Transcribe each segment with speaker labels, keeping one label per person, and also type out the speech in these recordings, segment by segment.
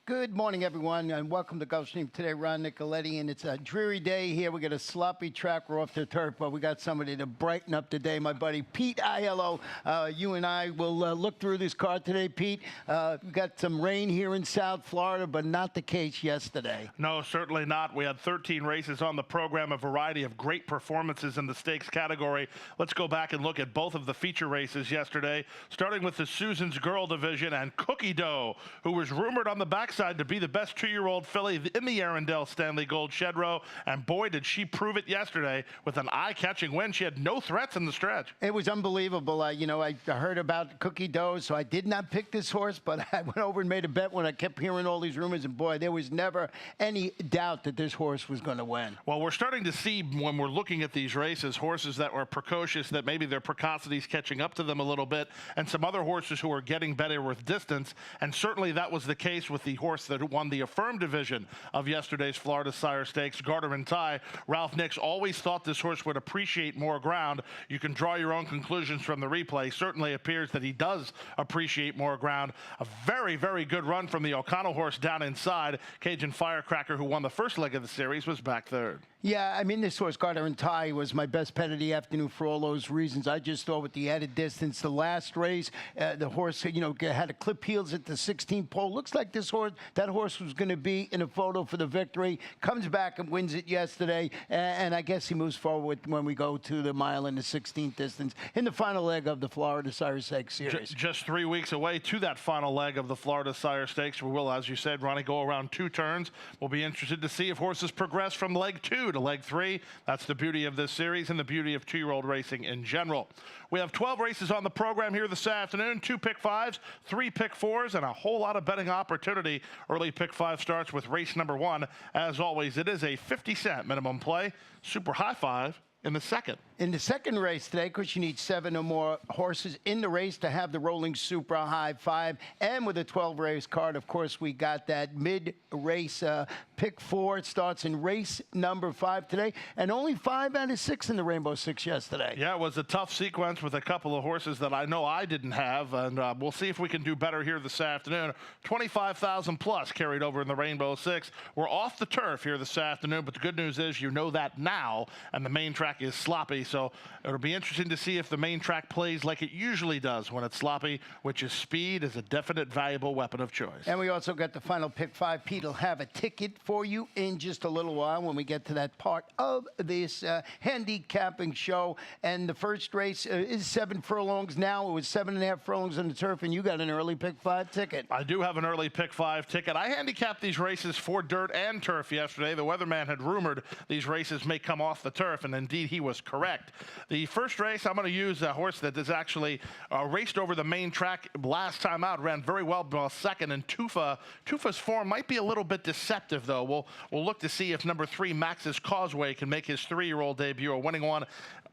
Speaker 1: Good morning, everyone, and welcome to Gulfstream. Today, Ron Nicoletti, and it's a dreary day here. We got a sloppy track. We're off the turf, but we got somebody to brighten up the day, my buddy Pete Aiello. You and I will look through this card today, Pete. We got some rain here in South Florida, but not the case yesterday.
Speaker 2: No, certainly not. We had 13 races on the program, a variety of great performances in the stakes category. Let's go back and look at both of the feature races yesterday, starting with the Susan's Girl division and Cookie Dough, who was rumored on the backside to be the best 2-year-old filly in the Arundel Stanley Gold Shed Row, and boy, did she prove it yesterday with an eye-catching win. She had no threats in the stretch.
Speaker 1: It was unbelievable. I heard about Cookie Dough, so I did not pick this horse, but I went over and made a bet when I kept hearing all these rumors, and boy, there was never any doubt that this horse was going to win.
Speaker 2: Well, we're starting to see, when we're looking at these races, horses that were precocious, that maybe their precocity's catching up to them a little bit, and some other horses who are getting better with distance, and certainly that was the case with the horse that won the Affirmed division of yesterday's Florida Sire Stakes, Garter and Tie. Ralph Nix always thought this horse would appreciate more ground. You can draw your own conclusions from the replay. Certainly appears that he does appreciate more ground. A very, very good run from the O'Connell horse down inside. Cajun Firecracker, who won the first leg of the series, was back third.
Speaker 1: Yeah, I mean, this horse, Garter and Tie, was my best bet of the afternoon for all those reasons. I just thought with the added distance, the last race, the horse, had to clip heels at the 16th pole. Looks like that horse was going to be in a photo for the victory. Comes back and wins it yesterday, and I guess he moves forward when we go to the mile in the 16th distance in the final leg of the Florida Sire Stakes series.
Speaker 2: Just 3 weeks away to that final leg of the Florida Sire Stakes. We will, as you said, Ronnie, go around 2 turns. We'll be interested to see if horses progress from leg 2 to leg 3. That's the beauty of this series and the beauty of 2-year-old racing in general. We have 12 races on the program here this afternoon, 2 pick 5s, 3 pick 4s, and a whole lot of betting opportunity. Early pick 5 starts with race number 1. As always, it is a 50-cent minimum play. Super high 5 in the second.
Speaker 1: In the second race today, because you need 7 or more horses in the race to have the rolling super high 5. And with a 12-race card, of course, we got that mid-race pick 4. It starts in race number 5 today. And only 5 out of 6 in the Rainbow Six yesterday.
Speaker 2: Yeah, it was a tough sequence with a couple of horses that I know I didn't have. And we'll see if we can do better here this afternoon. 25,000 plus carried over in the Rainbow Six. We're off the turf here this afternoon, but the good news is you know that now, and the main track is sloppy. So it'll be interesting to see if the main track plays like it usually does when it's sloppy, which is speed is a definite valuable weapon of choice.
Speaker 1: And we also got the final pick 5. Pete will have a ticket for you in just a little while when we get to that part of this handicapping show. And the first race is 7 furlongs now. It was 7.5 furlongs on the turf, and you got an early pick 5 ticket.
Speaker 2: I do have an early pick 5 ticket. I handicapped these races for dirt and turf yesterday. The weatherman had rumored these races may come off the turf, and indeed he was correct. The first race, I'm going to use a horse that is actually raced over the main track last time out, ran very well second, and Tufa's form might be a little bit deceptive, though. We'll look to see if number 3, Max's Causeway, can make his 3-year-old debut, a winning one.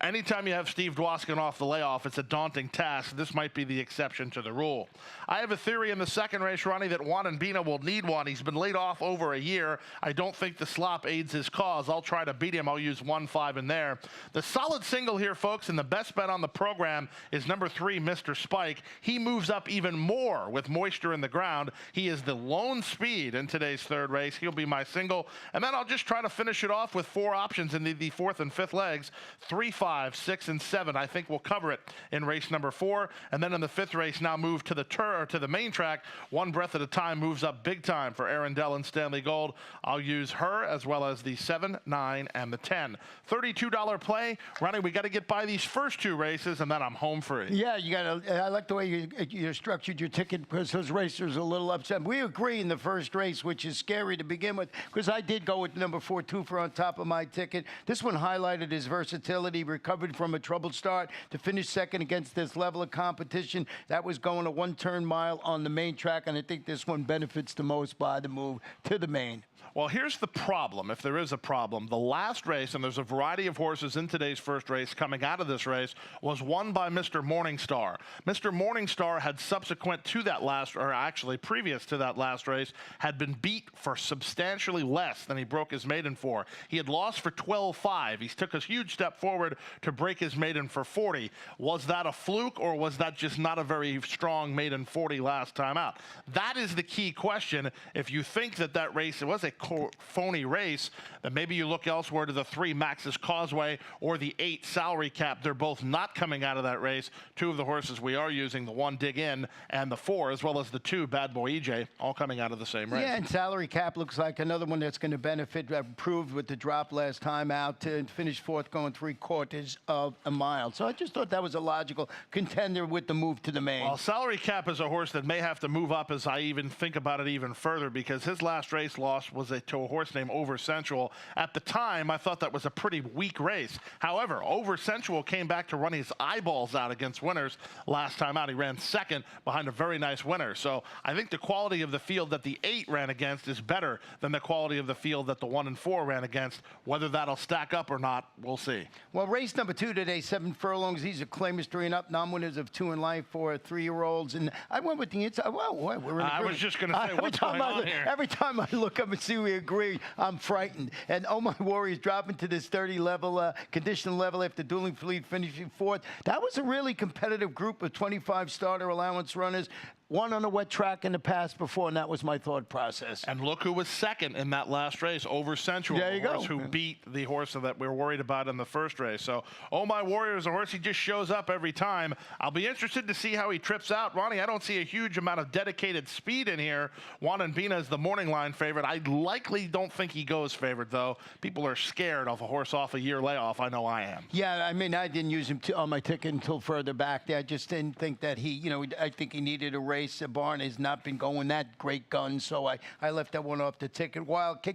Speaker 2: Anytime you have Steve Dwoskin off the layoff, it's a daunting task. This might be the exception to the rule. I have a theory in the second race, Ronnie, that Juan and Bina will need one. He's been laid off over a year. I don't think the slop aids his cause. I'll try to beat him. I'll use 1-5 in there. The solid single here, folks, and the best bet on the program is number 3, Mr. Spike. He moves up even more with moisture in the ground. He is the lone speed in today's third race. He'll be my single. And then I'll just try to finish it off with 4 options in the 4th and 5th legs. 3, 5, 6, and 7. I think we'll cover it in race number 4. And then in the 5th race, now move to the main track. One Breath at a Time moves up big time for Arundel and Stanley Gold. I'll use her as well as the 7, 9, and the 10. $32 play. Ronnie, we got to get by these first 2 races, and then I'm home free.
Speaker 1: Yeah, you got to. I like the way you structured your ticket, because those racers are a little upset. We agree in the first race, which is scary to begin with, because I did go with number 4, Tufa, on top of my ticket. This one highlighted his versatility, recovered from a troubled start to finish second against this level of competition. That was going a 1-turn mile on the main track, and I think this one benefits the most by the move to the main.
Speaker 2: Well, here's the problem, if there is a problem. The last race, and there's a variety of horses in today's first race coming out of this race, was won by Mr. Morningstar. Mr. Morningstar had subsequent to that last, or actually previous to that last race, had been beat for substantially less than he broke his maiden for. He had lost for 12-5. He took a huge step forward to break his maiden for 40. Was that a fluke, or was that just not a very strong maiden 40 last time out? That is the key question. If you think that that race, it was a phony race, then maybe you look elsewhere to the 3 Max's Causeway or the 8 Salary Cap. They're both not coming out of that race. 2 of the horses we are using, the 1 Dig In and the 4, as well as the 2 Bad Boy EJ, all coming out of the same race.
Speaker 1: Yeah, and Salary Cap looks like another one that's going to benefit, proved with the drop last time out to finish 4th, going 3/4 of a mile. So I just thought that was a logical contender with the move to the main.
Speaker 2: Well, Salary Cap is a horse that may have to move up as I even think about it even further, because his last race loss was to a horse named Over Sensual. At the time, I thought that was a pretty weak race. However, Over Sensual came back to run his eyeballs out against winners last time out. He ran 2nd behind a very nice winner. So I think the quality of the field that the 8 ran against is better than the quality of the field that the 1 and 4 ran against. Whether that'll stack up or not, we'll see.
Speaker 1: Well, race number 2 today, 7 furlongs. These are claimers 3 and up, non-winners of 2 in life for 3-year-olds. And I went with the inside. Well, we're in agreement.
Speaker 2: I was just going to say, what's going on here?
Speaker 1: Every time I look up and see we agree, I'm frightened. And Oh My Warriors dropping to this 30 level, condition level after Dueling Fleet finishing 4th. That was a really competitive group of 25 starter allowance runners. Won on a wet track in the past before, and that was my thought process.
Speaker 2: And look who was 2nd in that last race, Over Sensual,
Speaker 1: there you
Speaker 2: the horse
Speaker 1: go.
Speaker 2: who beat the horse that we were worried about in the first race. So, Oh My Warrior is a horse, he just shows up every time. I'll be interested to see how he trips out. Ronnie, I don't see a huge amount of dedicated speed in here. Juan and Bina is the morning line favorite. I likely don't think he goes favorite, though. People are scared of a horse off a year layoff. I know I am.
Speaker 1: Yeah, I mean, I didn't use him on my ticket until further back there. I just didn't think that he, I think he needed a race. The barn has not been going that great gun, so I left that one off the ticket.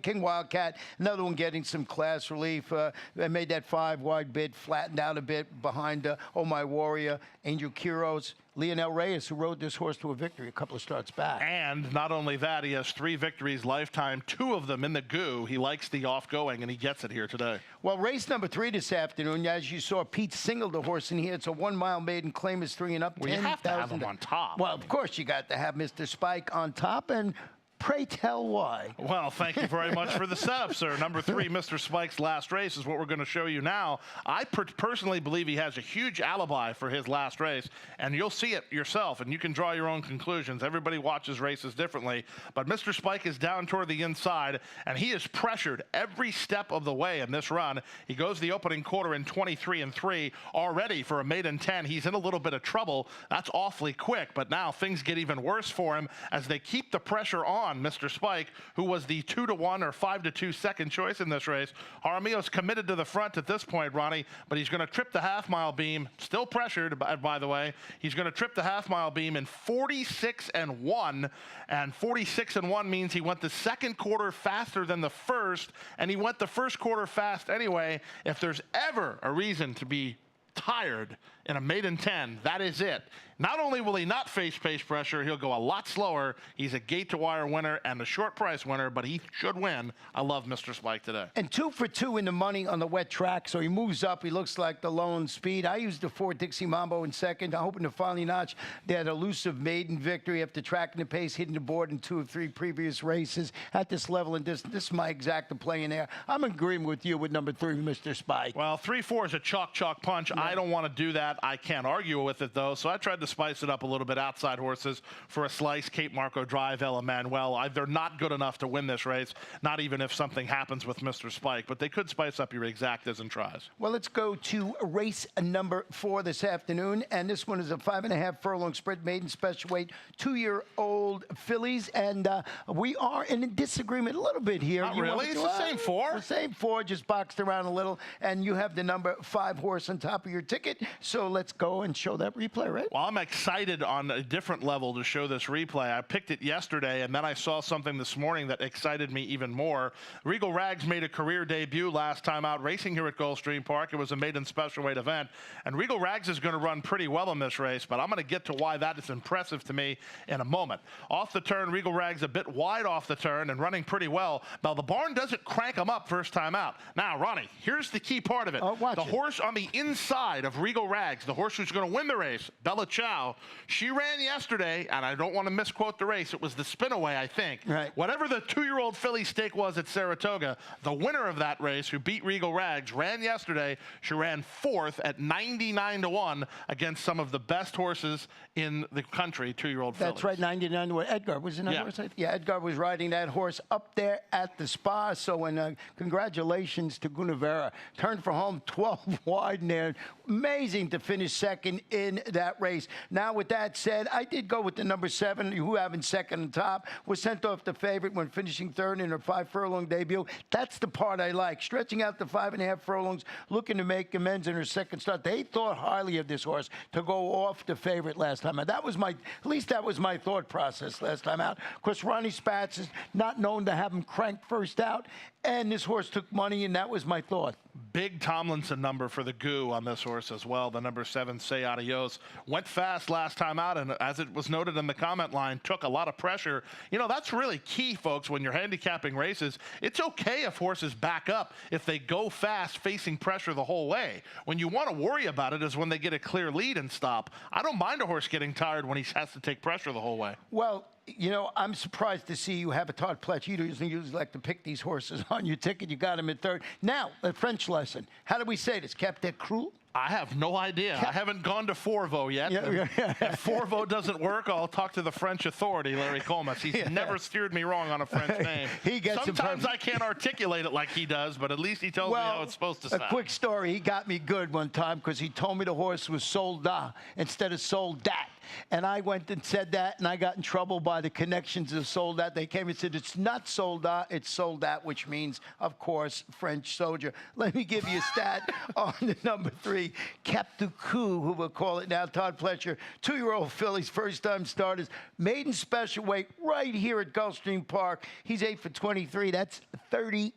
Speaker 1: King Wildcat, another one getting some class relief. I made that 5-wide bid, flattened out a bit behind Oh My Warrior, Angel Quiros, Leonel Reyes, who rode this horse to a victory a couple of starts back.
Speaker 2: And not only that, he has 3 victories lifetime, 2 of them in the goo. He likes the off-going, and he gets it here today.
Speaker 1: Well, race number 3 this afternoon, as you saw, Pete singled the horse in here. It's a 1-mile maiden, claim is 3 and up.
Speaker 2: Well, you have to have him on top.
Speaker 1: Well, of course you got to have Mr. Spike on top, and pray tell why.
Speaker 2: Well, thank you very much for the setup, sir. Number 3, Mr. Spike's last race is what we're going to show you now. I personally believe he has a huge alibi for his last race, and you'll see it yourself, and you can draw your own conclusions. Everybody watches races differently, but Mr. Spike is down toward the inside, and he is pressured every step of the way in this run. He goes the opening quarter in 23 and 3 already for a maiden 10. He's in a little bit of trouble. That's awfully quick, but now things get even worse for him as they keep the pressure on Mr. Spike, who was the 2-1 or 5-2 second choice in this race. Jaramillo's committed to the front at this point, Ronnie, but he's going to trip the half-mile beam. Still pressured, by the way. He's going to trip the half-mile beam in 46 and 1, and 46 and 1 means he went the second quarter faster than the first, and he went the first quarter fast anyway. If there's ever a reason to be tired in a maiden 10, that is it. Not only will he not face pace pressure, he'll go a lot slower. He's a gate-to-wire winner and a short price winner, but he should win. I love Mr. Spike today.
Speaker 1: And 2 for 2 in the money on the wet track, so he moves up. He looks like the lone speed. I used the 4 Dixie Mambo in second. I'm hoping to finally notch that elusive maiden victory after tracking the pace, hitting the board in 2 of 3 previous races at this level. And this is my exact play in there. I'm agreeing with you with number 3, Mr. Spike.
Speaker 2: Well, 3-4 is a chalk punch. Yeah. I don't want to do that. I can't argue with it, though, so I tried to spice it up a little bit. Outside horses for a slice. Cape Marco Drive, El Emanuel. They're not good enough to win this race, not even if something happens with Mr. Spike, but they could spice up your exactas and tries.
Speaker 1: Well, let's go to race number 4 this afternoon, and this one is a 5.5 furlong sprint maiden special weight, 2-year-old fillies, and we are in disagreement a little bit here.
Speaker 2: Not really. It's the same 4.
Speaker 1: The same 4, just boxed around a little, and you have the number 5 horse on top of your ticket, so let's go and show that replay, right?
Speaker 2: Well, I'm excited on a different level to show this replay. I picked it yesterday, and then I saw something this morning that excited me even more. Regal Rags made a career debut last time out racing here at Gulfstream Park. It was a maiden special weight event, and Regal Rags is going to run pretty well in this race, but I'm going to get to why that is impressive to me in a moment. Off the turn, Regal Rags a bit wide off the turn and running pretty well. Now, the barn doesn't crank him up first time out. Now, Ronnie, here's the key part of it.
Speaker 1: Oh,
Speaker 2: the horse on the inside of Regal Rags Rags, the horse who's going to win the race, Bella Ciao, she ran yesterday, and I don't want to misquote the race. It was the spin-away, I think.
Speaker 1: Right.
Speaker 2: Whatever the 2-year-old filly stake was at Saratoga, the winner of that race, who beat Regal Rags, ran yesterday. She ran 4th at 99-1 against some of the best horses in the country, 2-year-old fillies.
Speaker 1: That's right, 99 to 1. Edgar was in that horse? Yeah, Edgar was riding that horse up there at the Spa. So, congratulations to Gunavera. Turned for home 12 wide in there. Amazing to finish second in that race. Now, with that said, I did go with the number 7, who having second and top, was sent off the favorite when finishing third in her 5-furlong debut. That's the part I like. Stretching out the 5.5 furlongs, looking to make amends in her second start. They thought highly of this horse to go off the favorite last time out. That was at least that was my thought process last time out. Of course, Ronnie Spatz is not known to have him cranked first out, and this horse took money, and that was my thought.
Speaker 2: Big Tomlinson number for the Goo on this horse as well. The number 7, Say Adios. Went fast last time out, and as it was noted in the comment line, took a lot of pressure. You know, that's really key, folks, when you're handicapping races. It's okay if horses back up if they go fast facing pressure the whole way. When you want to worry about it is when they get a clear lead and stop. I don't mind a horse getting tired when he has to take pressure the whole way.
Speaker 1: Well, you know, I'm surprised to see you have a Todd Pletch. You usually like to pick these horses on your ticket. You got him at third. Now, a French lesson. How do we say this? Cap de Cru?
Speaker 2: I have no idea. I haven't gone to Forvo yet. If Forvo doesn't work, I'll talk to the French authority, Larry Comas. He's never steered me wrong on a French name. Sometimes I can't articulate it like he does, but at least he tells me how it's supposed to sound.
Speaker 1: A quick story. He got me good one time because he told me the horse was Soldat instead of Soldat. And I went and said that, and I got in trouble by the connections of Soldat. They came and said, it's not Soldat, it's Soldat, which means, of course, French soldier. Let me give you a stat on the number 3, Cap du Coup, who we'll call it now, Todd Pletcher, 2-year-old fillies, first-time starters, maiden special weight right here at Gulfstream Park. He's 8 for 23. That's 35%.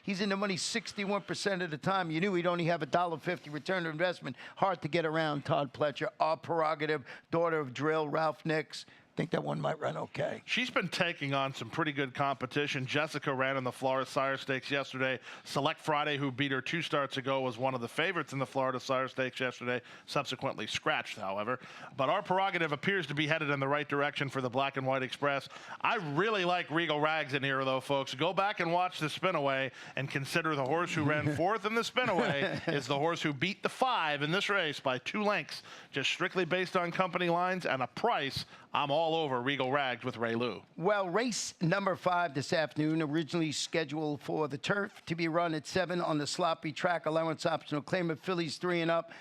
Speaker 1: He's in the money 61% of the time. You knew he'd only have a $1.50 return on investment. Hard to get around, Todd Pletcher. Our prerogative, daughter of Drill, Ralph Nix. Think that one might run okay.
Speaker 2: She's been taking on some pretty good competition. Jessica ran in the Florida Sire Stakes yesterday. Select Friday, who beat her 2 starts ago, was one of the favorites in the Florida Sire Stakes yesterday, subsequently scratched, however. But Our Prerogative appears to be headed in the right direction for the Black and White Express. I really like Regal Rags in here, though, folks. Go back and watch the spinaway and consider the horse who ran 4th in the spinaway is the horse who beat the 5 in this race by 2 lengths, just strictly based on company lines and a price. I'm all over Regal Rags with Ray Lou.
Speaker 1: Well, race number 5 this afternoon, originally scheduled for the turf to be run at 7 on the sloppy track. Allowance optional claim of fillies 3 and up.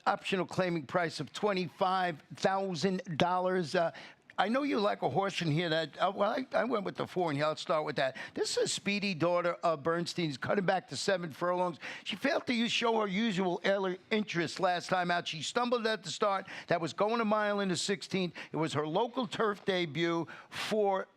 Speaker 1: Optional claiming price of $25,000. I know you like a horse in here that, I went with the 4 in here. I'll start with that. This is a speedy daughter of Bernstein's, cutting back to 7 furlongs. She failed to show her usual early interest last time out. She stumbled at the start. That was going a mile into 16th. It was her local turf debut for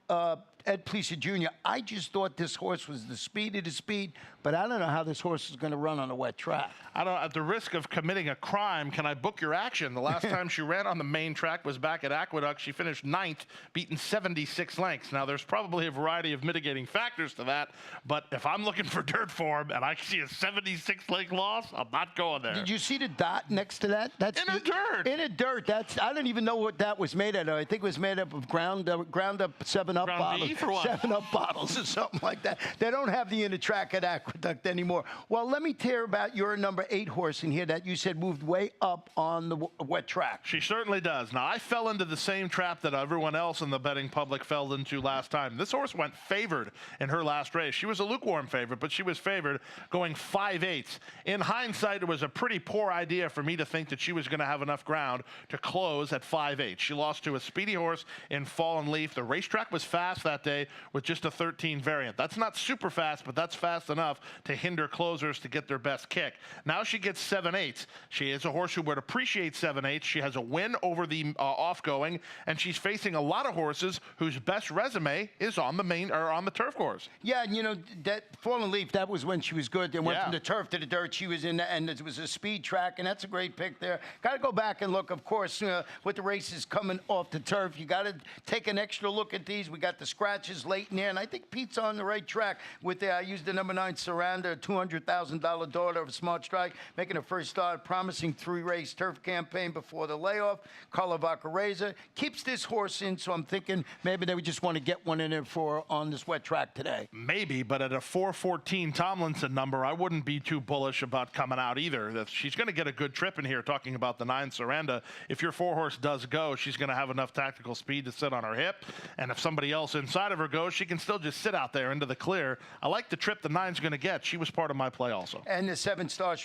Speaker 1: Ed Plesser Jr. I just thought this horse was the speed of the speed, but I don't know how this horse is going to run on a wet track.
Speaker 2: I don't. At the risk of committing a crime, can I book your action? The last time she ran on the main track was back at Aqueduct. She finished 9th, beaten 76 lengths. Now, there's probably a variety of mitigating factors to that, but if I'm looking for dirt form and I see a 76-length loss, I'm not going there.
Speaker 1: Did you see the dot next to that? That's
Speaker 2: in a dirt.
Speaker 1: In a dirt. I don't even know what that was made out of. I think it was made up of ground up 7-Up bottles.
Speaker 2: Beef or what?
Speaker 1: 7-Up bottles or something like that. They don't have the inner track at Aqueduct anymore. Well, let me hear about your number 8 horse in here that you said moved way up on the wet track.
Speaker 2: She certainly does. Now, I fell into the same trap that everyone else in the betting public fell into last time. This horse went favored in her last race. She was a lukewarm favorite, but she was favored going 5/8. In hindsight, it was a pretty poor idea for me to think that she was going to have enough ground to close at 5/8. She lost to a speedy horse in Fallen Leaf. The racetrack was fast that day with just a 13 variant. That's not super fast, but that's fast enough to hinder closers to get their best kick. Now she gets 7/8. She is a horse who would appreciate 7/8. She has a win over the off-going, and she's facing a lot of horses whose best resume is on the main or on the turf course.
Speaker 1: Yeah, and you know that Fallen Leaf, that was when she was good. They went from the turf to the dirt. She was in, and it was a speed track, and that's a great pick there. Got to go back and look, of course, with the races coming off the turf. You got to take an extra look at these. We got the scratch scratches late in there, and I think Pete's on the right track with the, I used the number 9 Surrender, $200,000 daughter of Smart Strike, making her first start, promising 3-race turf campaign before the layoff. Carla Vacareza keeps this horse in, so I'm thinking maybe they would just want to get one in there for on this wet track today.
Speaker 2: Maybe, but at a 414 Tomlinson number, I wouldn't be too bullish about coming out either. She's going to get a good trip in here, talking about the 9 Surrender. If your 4-horse does go, she's going to have enough tactical speed to sit on her hip, and if somebody else inside of her goes, she can still just sit out there into the clear. I like the trip the 9's going to get. She was part of my play also.
Speaker 1: And the 7-star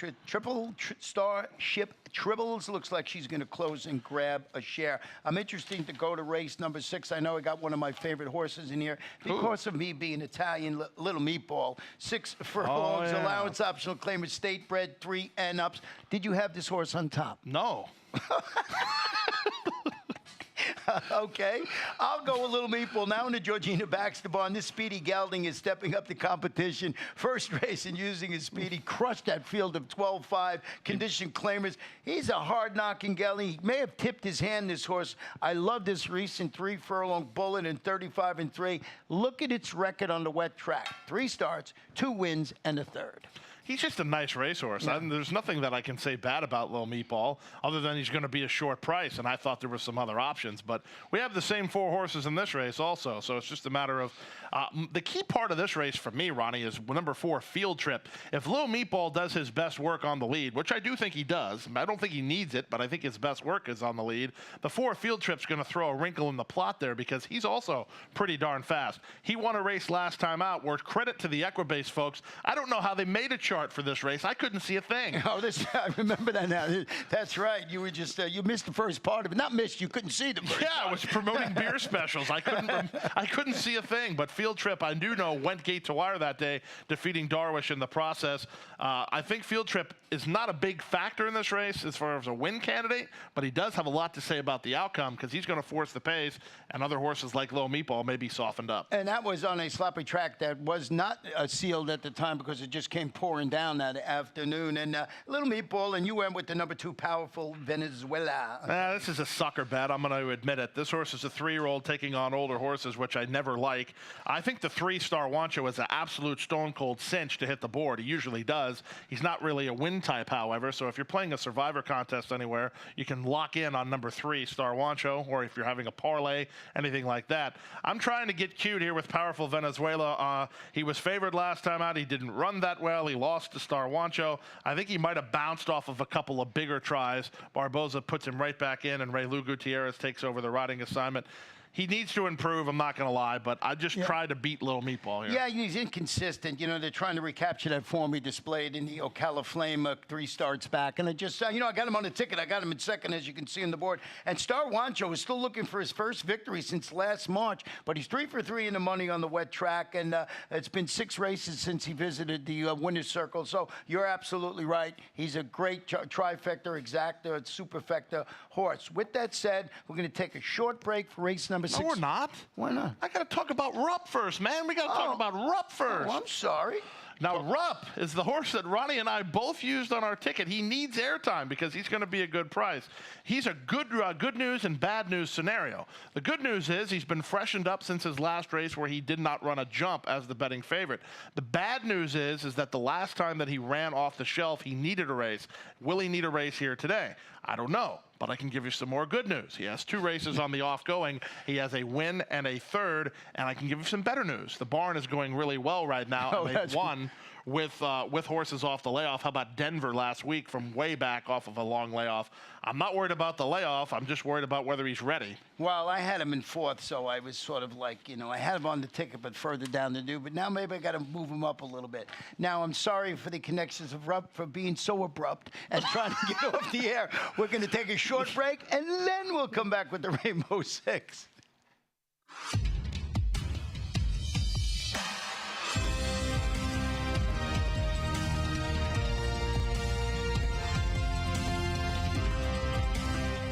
Speaker 1: Starship Tribbles looks like she's going to close and grab a share. I'm interested to go to race number 6. I know I got one of my favorite horses in here because of me being Italian, little meatball. 6 furlongs, allowance optional claimers, state bred, 3 and ups. Did you have this horse on top?
Speaker 2: No.
Speaker 1: Okay, I'll go a little meatball now in the Georgina Baxter barn. This Speedy Gelding is stepping up the competition. First race and using his speed. He crushed that field of 12-5 condition claimers. He's a hard-knocking gelding. He may have tipped his hand, this horse. I love this recent 3-furlong bullet in 35-3. Look at its record on the wet track. 3 starts, 2 wins, and a third.
Speaker 2: He's just a nice racehorse. Yeah. There's nothing that I can say bad about Little Meatball, other than he's going to be a short price, and I thought there were some other options. But we have the same 4 horses in this race also, so it's just a matter of the key part of this race for me, Ronnie, is number 4, Field Trip. If Little Meatball does his best work on the lead, which I do think he does, I don't think he needs it, but I think his best work is on the lead, the 4 Field Trip's going to throw a wrinkle in the plot there because he's also pretty darn fast. He won a race last time out, where credit to the Equibase folks. I don't know how they made a chart for this race. I couldn't see a thing.
Speaker 1: Oh, I remember that now. That's right. You were just you missed the first part of it. Not missed. You couldn't see the first part.
Speaker 2: I was promoting beer specials. I couldn't see a thing. But Field Trip, I do know, went gate to wire that day, defeating Darwish in the process. I think Field Trip is not a big factor in this race as far as a win candidate, but he does have a lot to say about the outcome because he's going to force the pace, and other horses like Low Meatball may be softened up.
Speaker 1: And that was on a sloppy track that was not sealed at the time because it just came pouring down that afternoon. And Little Meatball, and you went with the number 2 Powerful Venezuela.
Speaker 2: This is a sucker bet. I'm going to admit it. This horse is a 3-year-old taking on older horses, which I never like. I think the 3 Star Wancho is an absolute stone-cold cinch to hit the board. He usually does. He's not really a win type, however, so if you're playing a Survivor contest anywhere, you can lock in on number 3 Star Wancho, or if you're having a parlay, anything like that. I'm trying to get cute here with Powerful Venezuela. He was favored last time out. He didn't run that well. He lost to Star Wancho. I think he might have bounced off of a couple of bigger tries. Barboza puts him right back in, and Ray Lou Gutierrez takes over the riding assignment. He needs to improve, I'm not going to lie, but I just tried to beat Little Meatball here.
Speaker 1: Yeah, he's inconsistent. You know, they're trying to recapture that form he displayed in the Ocala Flame 3 starts back. And I just, I got him on the ticket. I got him in second, as you can see on the board. And Star Wancho is still looking for his first victory since last March, but he's 3 for 3 in the money on the wet track. And it's been 6 races since he visited the winner's circle. So you're absolutely right. He's a great trifecta, exacta, superfecta horse. With that said, we're going to take a short break for race number 6.
Speaker 2: No, we're not.
Speaker 1: Why not?
Speaker 2: I got to talk about Rupp first, man. We got to talk about Rupp first.
Speaker 1: Oh, I'm sorry.
Speaker 2: Now, Rupp is the horse that Ronnie and I both used on our ticket. He needs airtime because he's going to be a good price. He's a good news and bad news scenario. The good news is he's been freshened up since his last race where he did not run a jump as the betting favorite. The bad news is that the last time that he ran off the shelf, he needed a race. Will he need a race here today? I don't know, but I can give you some more good news. He has 2 races on the off-going. He has a win and a third, and I can give you some better news. The barn is going really well right now, and they've won with horses off the layoff. How about Denver last week from way back off of a long layoff? I'm not worried about the layoff. I'm just worried about whether he's ready.
Speaker 1: Well, I had him in 4th, so I was sort of like, I had him on the ticket, but further down to do. But now maybe I got to move him up a little bit. Now, I'm sorry for the connections of Rupp for being so abrupt and trying to get off the air. We're going to take a short break, and then we'll come back with the Rainbow 6.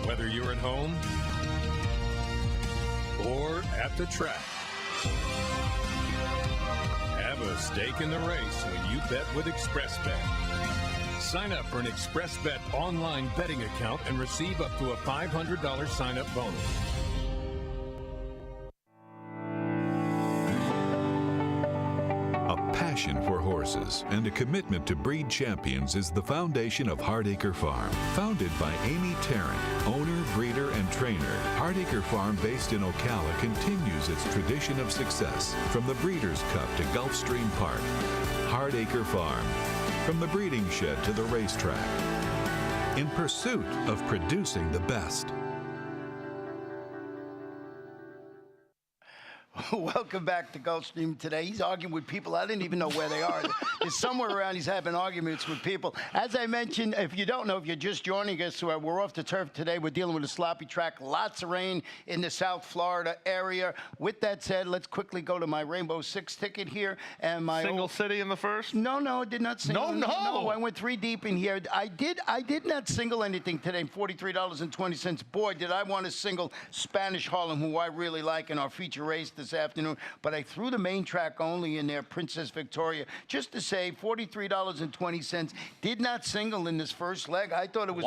Speaker 3: Whether you're at home or at the track, have a stake in the race when you bet with ExpressBet. Sign up for an ExpressBet online betting account and receive up to a $500 sign-up bonus.
Speaker 4: passion for horses and a commitment to breed champions is the foundation of Hardacre Farm. Founded by Amy Tarrant, owner, breeder, and trainer, Hardacre Farm, based in Ocala, continues its tradition of success from the Breeders' Cup to Gulfstream Park. Hardacre Farm, from the breeding shed to the racetrack, in pursuit of producing the best.
Speaker 1: Welcome back to Gulfstream today. He's arguing with people. I didn't even know where they are. There's somewhere around he's having arguments with people. As I mentioned, if you don't know, if you're just joining us, we're off the turf today. We're dealing with a sloppy track. Lots of rain in the South Florida area. With that said, let's quickly go to my Rainbow Six ticket here. And my
Speaker 2: Single city in the first?
Speaker 1: No, I did not single.
Speaker 2: No.
Speaker 1: I went 3 deep in here. I did not single anything today. $43.20. Boy, did I want to single Spanish Harlem, who I really like in our feature race this afternoon. But I threw the main track only in there, Princess Victoria, just to say $43.20. Did not single in this first leg. I thought it was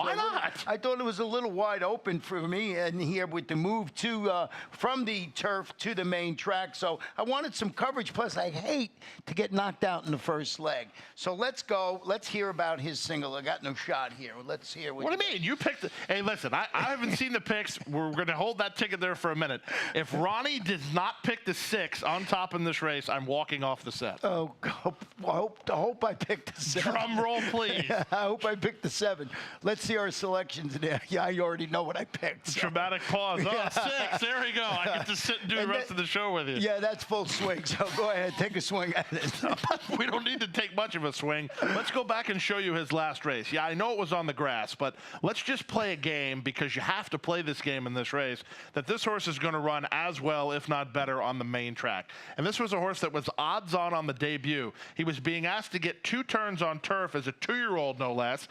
Speaker 1: I thought it was a little wide open for me in here with the move to from the turf to the main track. So I wanted some coverage. Plus, I hate to get knocked out in the first leg. So let's go. Let's hear about his single. I got no shot here. Let's hear
Speaker 2: what do you mean? You picked it. Hey, listen, I haven't seen the picks. We're going to hold that ticket there for a minute. If Ronnie does not pick the 6 on top in this race, I'm walking off the set.
Speaker 1: Oh, I hope I picked the 7.
Speaker 2: Drum roll, please.
Speaker 1: I hope I picked the 7. Let's see our selections there. Yeah, I already know what I picked. So.
Speaker 2: Dramatic pause. Oh, 6. There we go. I get to sit and do the rest of the show with you.
Speaker 1: Yeah, that's full swing. So go ahead, take a swing at it.
Speaker 2: We don't need to take much of a swing. Let's go back and show you his last race. Yeah, I know it was on the grass, but let's just play a game, because you have to play this game in this race, that this horse is going to run as well, if not better, on the main track. And this was a horse that was odds on the debut. He was being asked to get 2 turns on turf as a 2-year-old, no less,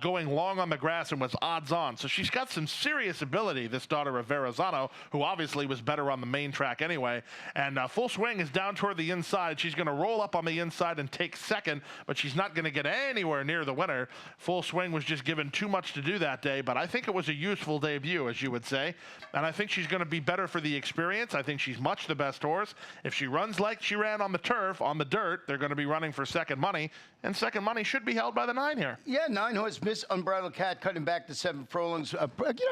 Speaker 2: going long on the grass, and was odds on. So she's got some serious ability, this daughter of Verrazano, who obviously was better on the main track anyway. And Full Swing is down toward the inside. She's going to roll up on the inside and take second, but she's not going to get anywhere near the winner. Full Swing was just given too much to do that day, but I think it was a useful debut, as you would say. And I think she's going to be better for the experience. I think she's much the best horse. If she runs like she ran on the turf, on the dirt, they're going to be running for second money, and second money should be held by the 9 here.
Speaker 1: Yeah, 9 horse Miss Unbridled Cat, cutting back to 7 furlongs.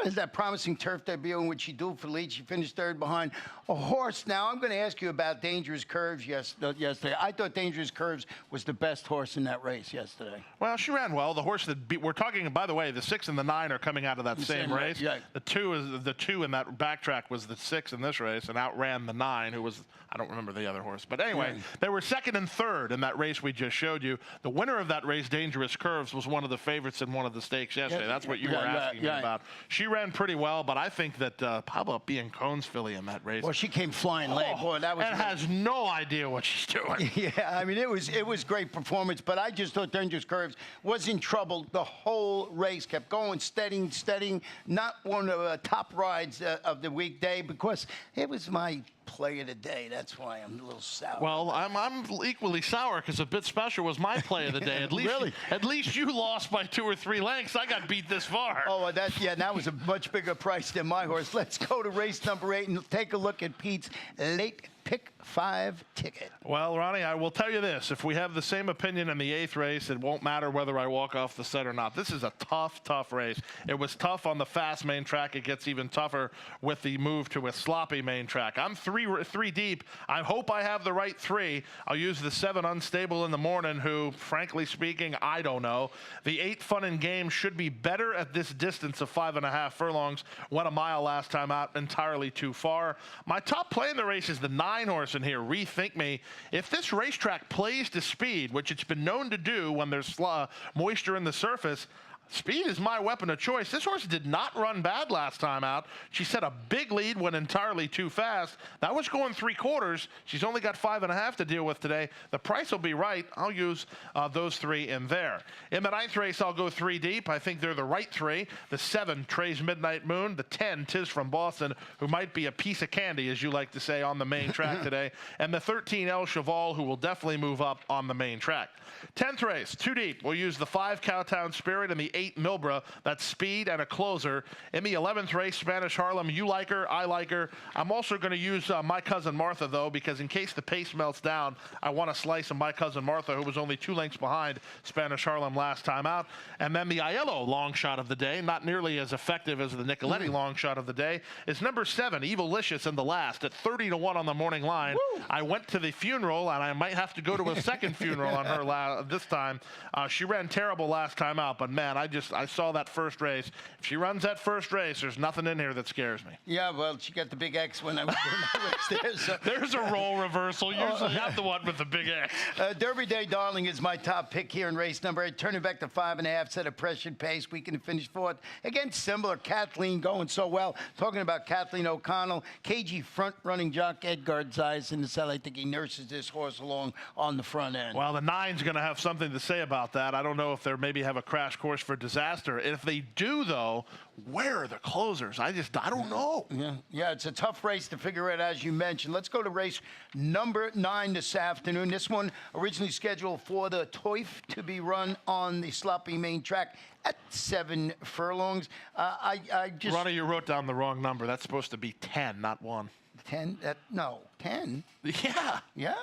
Speaker 1: Has that promising turf debut in which she dueled for the lead. She finished 3rd behind a horse. Now, I'm going to ask you about Dangerous Curves yesterday. I thought Dangerous Curves was the best horse in that race yesterday.
Speaker 2: Well, she ran well. The horse that beat, we're talking, by the way, the 6 and the 9 are coming out of that same race.
Speaker 1: Yeah.
Speaker 2: The 2 in that backtrack was the 6 in this race and outran the 9, who was, I don't remember the other horse. But anyway, they were 2nd and 3rd in that race we just showed you. The winner of that race, Dangerous Curves, was one of the favorites in one of the stakes yesterday. That's what you were asking me about. She ran pretty well, but I think that, how about being Cohn's filly in that race?
Speaker 1: Well, she came flying late. Boy, that was.
Speaker 2: And has no idea what she's doing.
Speaker 1: Yeah, I mean, it was great performance, but I just thought Dangerous Curves was in trouble the whole race. Kept going, steadying, not one of the top rides of the weekday, because it was my play of the day. That's why I'm a little sour.
Speaker 2: Well, I'm equally sour, because A Bit Special was my play of the day. At least,
Speaker 1: really?
Speaker 2: At least you lost by 2 or 3 lengths. I got beat this far.
Speaker 1: Oh, that was a much bigger price than my horse. Let's go to race number 8 and take a look at Pete's late pick 5 ticket.
Speaker 2: Well, Ronnie, I will tell you this. If we have the same opinion in the 8th race, it won't matter whether I walk off the set or not. This is a tough race. It was tough on the fast main track. It gets even tougher with the move to a sloppy main track. I'm three deep. I hope I have the right 3. I'll use the 7 Unstable in the Morning, who, frankly speaking, I don't know. The 8 Fun and Game should be better at this distance of 5.5 furlongs. Went a mile last time out, entirely too far. My top play in the race is the 9 horse in here, Rethink Me. If this racetrack plays to speed, which it's been known to do when there's moisture in the surface, speed is my weapon of choice. This horse did not run bad last time out. She set a big lead, went entirely too fast. That was going 3/4. She's only got 5.5 to deal with today. The price will be right. I'll use those 3 in there. In the 9th race, I'll go 3 deep. I think they're the right 3. The 7, Trey's Midnight Moon. The 10, Tis from Boston, who might be a piece of candy, as you like to say, on the main track today. And the 13, El Cheval, who will definitely move up on the main track. 10th race, 2 deep. We'll use the 5, Cowtown Spirit, and the 8 Milbra. That's speed and a closer. In the 11th race, Spanish Harlem, you like her, I like her. I'm also going to use My Cousin Martha, though, because in case the pace melts down, I want a slice of My Cousin Martha, who was only 2 lengths behind Spanish Harlem last time out. And then the Aiello long shot of the day, not nearly as effective as the Nicoletti long shot of the day, is number 7, Evilicious, in the last at 30-1 on the morning line. Woo! I went to the funeral, and I might have to go to a second funeral on her this time. She ran terrible last time out, but man, I saw that first race. If she runs that first race, there's nothing in here that scares me.
Speaker 1: Yeah, well, she got the big X when I was doing that race there. So.
Speaker 2: There's a role reversal. Usually not the one with the big X.
Speaker 1: Derby Day Darling is my top pick here in race number 8. Turning back to 5.5, set a pressured pace. We can finish 4th. Again, similar. Kathleen going so well. Talking about Kathleen O'Connell, cagey front-running jock Edgar Zeiss in the cell. I think he nurses this horse along on the front end.
Speaker 2: Well, the 9's going to have something to say about that. I don't know if they maybe have a crash course for disaster. If they do, though, where are the closers? I don't know.
Speaker 1: Yeah, it's a tough race to figure out, as you mentioned. Let's go to race number 9 this afternoon. This one originally scheduled for the Toif to be run on the sloppy main track at 7 furlongs.
Speaker 2: Ronnie, you wrote down the wrong number. That's supposed to be 10, not 1.
Speaker 1: 10? No, 10?
Speaker 2: Yeah.
Speaker 1: Yeah?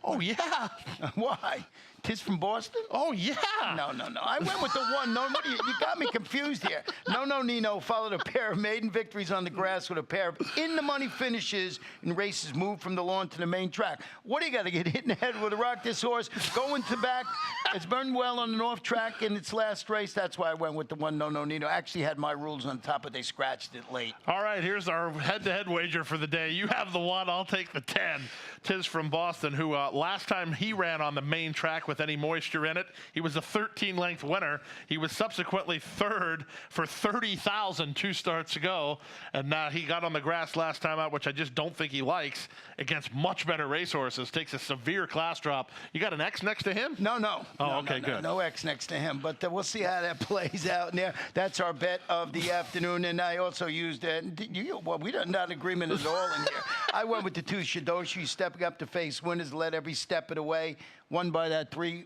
Speaker 2: Oh, yeah.
Speaker 1: Why? Tis from Boston?
Speaker 2: Oh, yeah.
Speaker 1: No. I went with the 1. No, you got me confused here. No, Nino followed a pair of maiden victories on the grass with a pair of in-the-money finishes in races moved from the lawn to the main track. What do you got to get hit in the head with a rock? This horse going to back. It's burned well on the north track in its last race. That's why I went with the 1. No, Nino. I actually had my rules on top, but they scratched it late.
Speaker 2: All right, here's our head-to-head wager for the day. You have the 1. I'll take the 10. Tis from Boston, who last time he ran on the main track with any moisture in it, he was a 13-length winner. He was subsequently 3rd for 30,000 2 starts ago, and now he got on the grass last time out, which I just don't think he likes, against much better racehorses. Takes a severe class drop. You got an X next to him?
Speaker 1: No.
Speaker 2: Oh, okay, good.
Speaker 1: No X next to him, but we'll see how that plays out. And that's our bet of the afternoon, and I also used we don't have agreement at all in here. I went with the 2 Shidoshi, stepping up to face winners, led every step of the way. Won by that 3+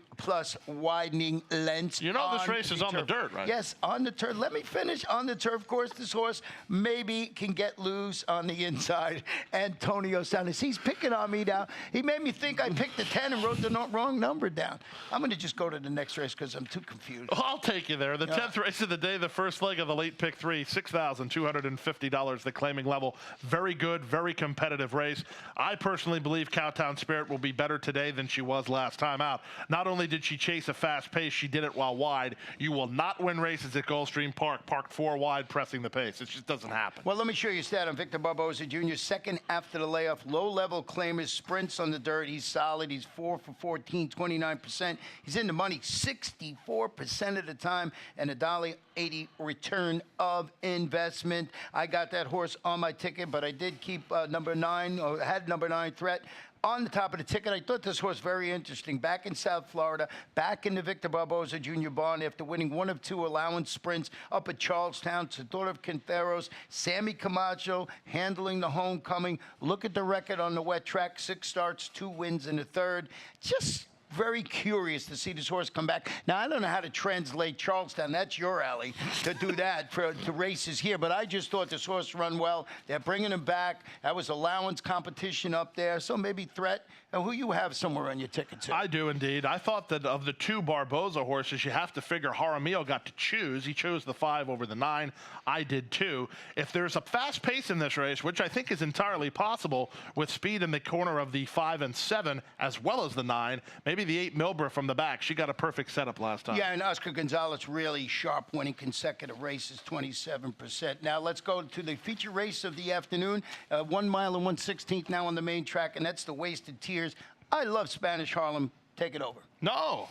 Speaker 1: widening lengths.
Speaker 2: You know this race is on the dirt, right?
Speaker 1: Yes, on the turf. Let me finish on the turf course. This horse maybe can get loose on the inside. Antonio Sanchez, he's picking on me now. He made me think I picked the 10 and wrote the wrong number down. I'm going to just go to the next race because I'm too confused.
Speaker 2: Oh, I'll take you there. The 10th race of the day, the first leg of the late pick 3, $6,250, the claiming level. Very good, very competitive race. I personally believe Cowtown Spirit will be better today than she was last time out. Not only did she chase a fast pace, she did it while wide. You will not win races at Gulfstream Park, parked 4 wide, pressing the pace. It just doesn't happen.
Speaker 1: Well, let me show you a stat on Victor Barboza Jr., 2nd after the layoff. Low-level claimers, sprints on the dirt. He's solid. He's 4 for 14, 29%. He's in the money 64% of the time, and a $1.80 return of investment. I got that horse on my ticket, but I did keep number 9, or had number 9 Threat on the top of the ticket. I thought this horse very interesting. Back in South Florida, back in the Victor Barboza Jr. barn after winning 1 of 2 allowance sprints up at Charlestown. It's the daughter of Quinteros. Sammy Camacho handling the homecoming. Look at the record on the wet track. 6 starts, 2 wins in the 3rd. Just very curious to see this horse come back. Now, I don't know how to translate Charlestown. That's your alley to do that for the races here. But I just thought this horse run well. They're bringing him back. That was allowance competition up there. So maybe Threat. And who you have somewhere on your ticket, too?
Speaker 2: I do, indeed. I thought that of the 2 Barboza horses, you have to figure Jaramillo got to choose. He chose the 5 over the 9. I did, too. If there's a fast pace in this race, which I think is entirely possible with speed in the corner of the 5 and 7, as well as the 9, maybe the 8 Milbra from the back. She got a perfect setup last time.
Speaker 1: Yeah, and Oscar Gonzalez really sharp, winning consecutive races, 27%. Now let's go to the feature race of the afternoon. 1 mile and 1/16 now on the main track, and that's the Wasted Tears. I love Spanish Harlem. Take it over.
Speaker 2: No.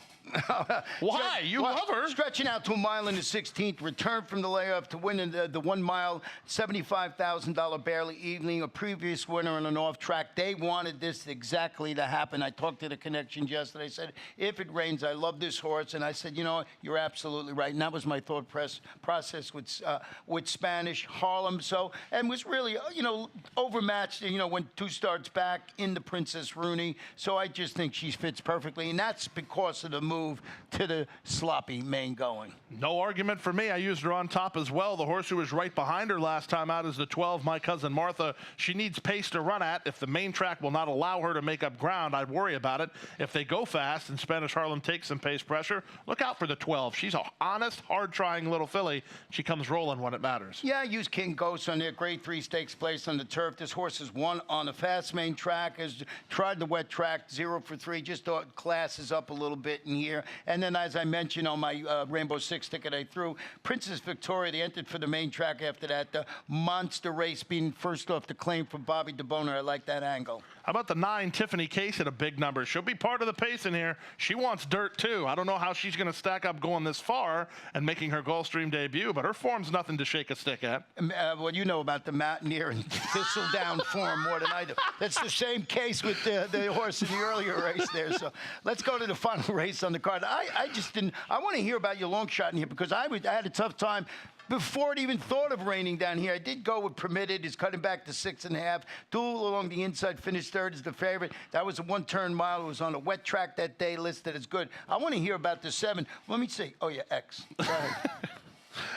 Speaker 2: Why? You love her.
Speaker 1: Stretching out to 1 mile and 1/16, return from the layoff to win in the 1 mile, $75,000 barely evening, a previous winner on an off track. They wanted this exactly to happen. I talked to the connections yesterday. I said, if it rains, I love this horse. And I said, you know, you're absolutely right. And that was my thought process with Spanish Harlem. So, and was really, overmatched, when 2 starts back in the Princess Rooney. So I just think she fits perfectly. And that's because of the move to the sloppy main going.
Speaker 2: No argument for me. I used her on top as well. The horse who was right behind her last time out is the 12, My Cousin Martha. She needs pace to run at. If the main track will not allow her to make up ground, I'd worry about it. If they go fast and Spanish Harlem takes some pace pressure, look out for the 12. She's an honest, hard-trying little filly. She comes rolling when it matters.
Speaker 1: Yeah, I use King Ghost on their grade 3 stakes place on the turf. This horse has won on the fast main track, has tried the wet track, 0 for 3. Just thought class is up a little bit in here. And then, as I mentioned on my Rainbow Six ticket I threw, Princess Victoria, they entered for the main track after that. The monster race being first off the claim for Bobby DeBoner. I like that angle.
Speaker 2: How about the 9, Tiffany Case at a big number? She'll be part of the pace in here. She wants dirt, too. I don't know how she's going to stack up going this far and making her Gulfstream debut, but her form's nothing to shake a stick at.
Speaker 1: Well, you know about the Mountaineer and thistledown form more than I do. That's the same case with the horse in the earlier race there. So let's go to the final race on the card. I just didn't. I want to hear about your long shot in here because I had a tough time before it even thought of raining down here. I did go with Permitted. He's cutting back to 6.5. Duel along the inside, finished third is the favorite. That was a 1-turn mile. It was on a wet track that day, listed as good. I want to hear about the 7. Let me see. Oh, yeah, X. Go ahead.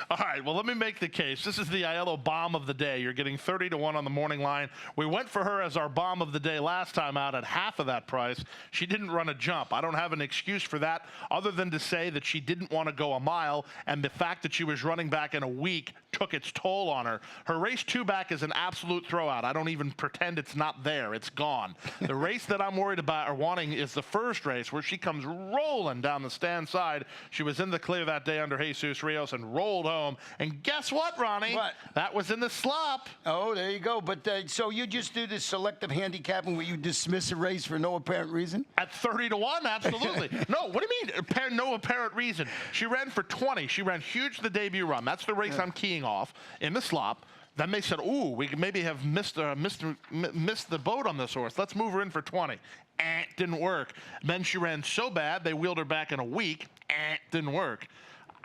Speaker 2: All right, well, let me make the case. This is the Aiello bomb of the day. You're getting 30-1 on the morning line. We went for her as our bomb of the day last time out at half of that price. She didn't run a jump. I don't have an excuse for that other than to say that she didn't want to go a mile, and the fact that she was running back in a week took its toll on her. Her race 2 back is an absolute throwout. I don't even pretend it's not there. It's gone. The race that I'm worried about or wanting is the first race where she comes rolling down the stand side. She was in the clear that day under Jesus Rios and rolled home. And guess what, Ronnie?
Speaker 1: What?
Speaker 2: That was in the slop.
Speaker 1: Oh, there you go. But so you just do this selective handicapping where you dismiss a race for no apparent reason?
Speaker 2: At 30-1, absolutely. No, what do you mean? No apparent reason. She ran for 20. She ran huge the debut run. That's the race I'm keying off in the slop. Then they said, ooh, we maybe have missed the boat on this horse. Let's move her in for 20. Didn't work. Then she ran so bad, they wheeled her back in a week. Didn't work.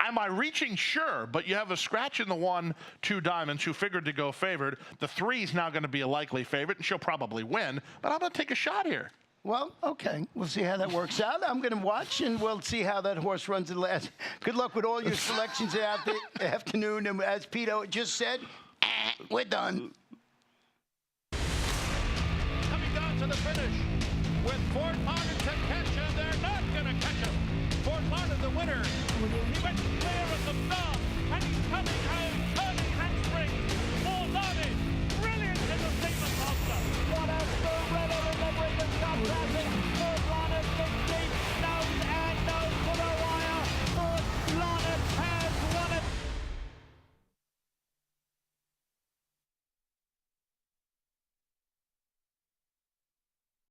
Speaker 2: Am I reaching? Sure, but you have a scratch in the 1, 2 diamonds who figured to go favored. The 3 is now going to be a likely favorite, and she'll probably win. But I'm going to take a shot here.
Speaker 1: Well, okay. We'll see how that works out. I'm going to watch, and we'll see how that horse runs in last. Good luck with all your selections out the afternoon. And as Pito just said, we're done.
Speaker 5: Coming down to the finish with Fort Lauderdale to catch him. They're not going to catch him. Fort Lauderdale, the winner. He went clear at the stop.